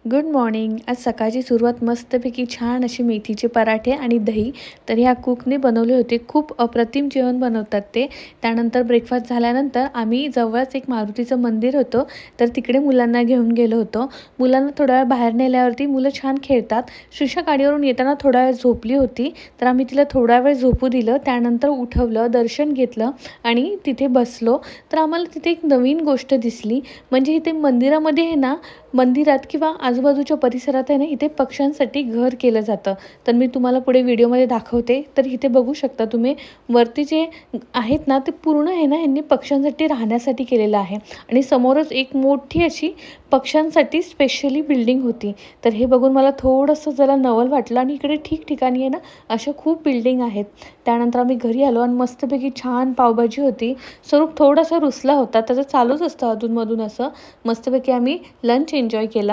Good morning. आज सकाळची सुरुवात मस्तपैकी छान अशी मेथीचे पराठे आणि दही. तर ह्या कुकने बनवले होते. खूप अप्रतिम जेवण बनवतात ते. त्यानंतर ब्रेकफास्ट झाल्यानंतर आम्ही जवळच एक मारुतीचं मंदिर होतं, तर तिकडे मुलांना घेऊन गेलो होतो. मुलांना थोडा वेळ बाहेर नेल्यावरती मुलं छान खेळतात. श्रीषा गाडीवरून येताना थोडा वेळ झोपली होती, तर आम्ही तिला थोडा वेळ झोपू दिलं. त्यानंतर उठवलं, दर्शन घेतलं आणि तिथे बसलो. तर आम्हाला तिथे एक नवीन गोष्ट दिसली. म्हणजे इथे मंदिरामध्ये आहे ना, मंदिरात किंवा आजूबाजूच्या परिसरात आहे ना, इथे पक्ष्यांसाठी घर केलं जातं. तर मी तुम्हाला पुढे व्हिडिओमध्ये दाखवते. तर इथे बघू शकता तुम्ही, वरती जे आहेत ना, ते पूर्ण आहे ना, यांनी पक्ष्यांसाठी राहण्यासाठी केलेलं आहे. आणि समोरच एक मोठी अशी पक्ष्यांसाठी स्पेशली बिल्डिंग होती. तर हे बघून मला थोडंसं जरा नवल वाटलं. आणि इकडे ठिकठिकाणी आहे ना, अशा खूप बिल्डिंग आहेत. त्यानंतर आम्ही घरी आलो आणि मस्तपैकी छान पावभाजी होती. स्वरूप थोडासा रुसला होता, त्याचं चालूच असतं अधूनमधून असं. मस्तपैकी आम्ही लंच एन्जॉय केला.